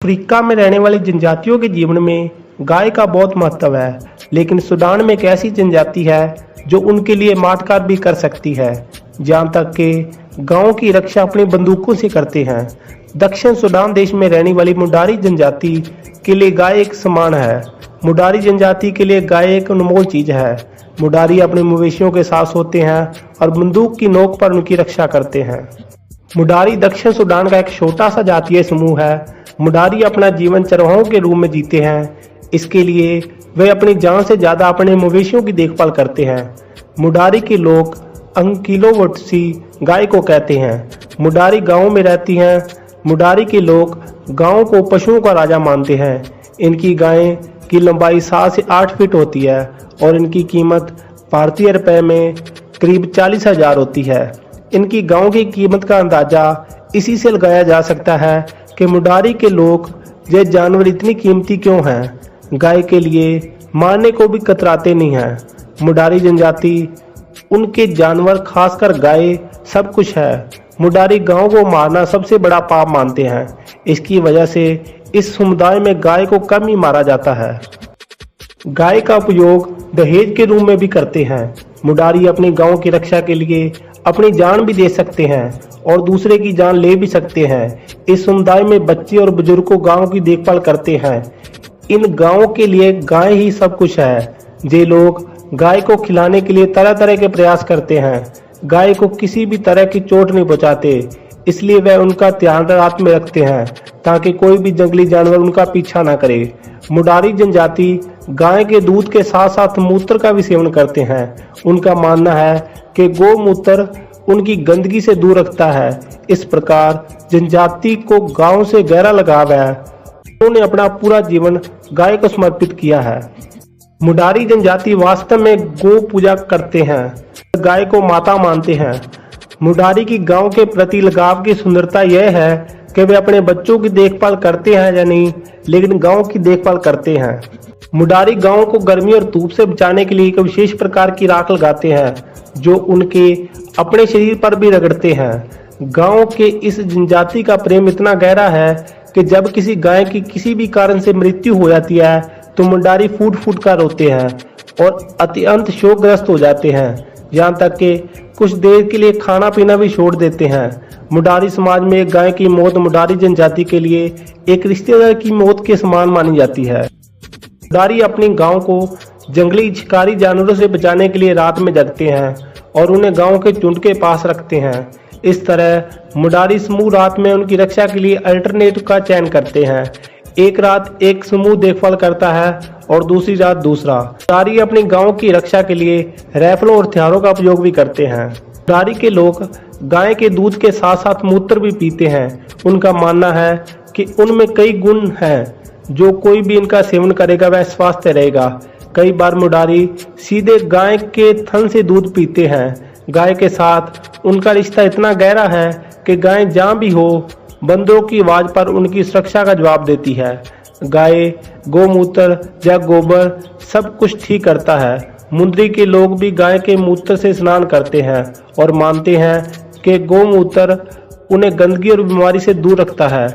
Africa में रहने वाली जनजातियों के जीवन में गाय का बहुत महत्व है, लेकिन सूडान में एक ऐसी जनजाति है जो उनके लिए मातकार भी कर सकती है, जहाँ तक कि गांवों की रक्षा अपनी बंदूकों से करते हैं। दक्षिण सूडान देश में रहने वाली मुडारी जनजाति के लिए गाय एक समान है। मुडारी जनजाति के लिए गाय एक अनमोल चीज है। मुडारी अपने मवेशियों के साथ सोते हैं और बंदूक की नोक पर उनकी रक्षा करते हैं। मुडारी दक्षिण सूडान का एक छोटा सा जातीय समूह है। मुडारी अपना जीवन चरवाहों के रूप में जीते हैं। इसके लिए वे अपनी जान से ज्यादा अपने मवेशियों की देखभाल करते हैं। मुडारी के लोग अंकिलोवटसी गाय को कहते हैं। मुडारी गांवों में रहती हैं। मुडारी के लोग गांवों को पशुओं का राजा मानते हैं। इनकी गायें की लंबाई 7 से 8 फीट होती है और इनकी कीमत भारतीय रुपए में करीब 40,000 होती है। इनकी गांव की कीमत का अंदाजा इसी से लगाया जा सकता है कि मुडारी के लोग ये जानवर इतनी कीमती क्यों हैं। गाय के लिए मारने को भी कतराते नहीं हैं। मुडारी जनजाति उनके जानवर खासकर गाय सब कुछ है। मुडारी गांव को मारना सबसे बड़ा पाप मानते हैं। इसकी वजह से इस समुदाय में गाय को कम ही मारा जाता है। गाय का उपयोग दहेज के रूप में भी करते हैं। मुडारी अपने गांव की रक्षा के लिए अपनी जान भी दे सकते हैं और दूसरे की जान ले भी सकते हैं। इस समुदाय में बच्चे और बुजुर्गों गांव की देखभाल करते हैं। इन गांवों के लिए गाय ही सब कुछ है। ये लोग गाय को खिलाने के लिए तरह तरह के प्रयास करते हैं। गाय को किसी भी तरह की चोट नहीं पहुंचाते, इसलिए वह उनका ध्यान रात में रखते हैं ताकि कोई भी जंगली जानवर उनका पीछा ना करे। मुडारी जनजाति गाय के दूध के साथ साथ मूत्र का भी सेवन करते हैं। उनका मानना है कि गोमूत्र उनकी गंदगी से दूर रखता है। इस प्रकार जनजाति को गांव से गहरा लगाव है। उन्होंने अपना पूरा जीवन गाय को समर्पित किया है। मुडारी जनजाति वास्तव में गौ पूजा करते हैं। गाय को माता मानते हैं। मुडारी की गांव के प्रति लगाव की सुंदरता यह है कि वे अपने बच्चों की देखभाल करते हैं या नहीं, लेकिन गांव की देखभाल करते हैं। मुडारी गांव को गर्मी और धूप से बचाने के लिए एक विशेष प्रकार की राख लगाते हैं जो उनके अपने शरीर पर भी रगड़ते हैं। गांव के इस जनजाति का प्रेम इतना गहरा है कि जब किसी गाय की किसी भी कारण से मृत्यु हो जाती है तो मुडारी फूट फूट कर रोते हैं और अत्यंत शोकग्रस्त हो जाते हैं, यहाँ तक कि कुछ देर के लिए खाना पीना भी छोड़ देते हैं। मुडारी समाज में एक गाय की मौत मुडारी जनजाति के लिए एक रिश्तेदार की मौत के समान मानी जाती है। मुडारी अपनी गांव को जंगली शिकारी जानवरों से बचाने के लिए रात में जगते हैं और उन्हें गांव के झुंड के पास रखते हैं। इस तरह मुडारी समूह रात में उनकी रक्षा के लिए अल्टरनेट का चयन करते हैं। एक रात एक समूह देखभाल करता है और दूसरी रात दूसरा। मुडारी अपनी गांव की रक्षा के लिए राइफलों और हथियारों का उपयोग भी करते हैं। मुडारी के लोग गाय के दूध के साथ साथ मूत्र भी पीते हैं। उनका मानना है कि उनमें कई गुण हैं, जो कोई भी इनका सेवन करेगा वह स्वस्थ रहेगा। कई बार मुडारी सीधे गाय के थन से दूध पीते हैं। गाय के साथ उनका रिश्ता इतना गहरा है कि गाय जहाँ भी हो बंदरों की आवाज पर उनकी सुरक्षा का जवाब देती है। गाय गोमूत्र या गोबर सब कुछ ठीक करता है। मुंदरी के लोग भी गाय के मूत्र से स्नान करते हैं और मानते हैं कि गोमूत्र उन्हें गंदगी और बीमारी से दूर रखता है।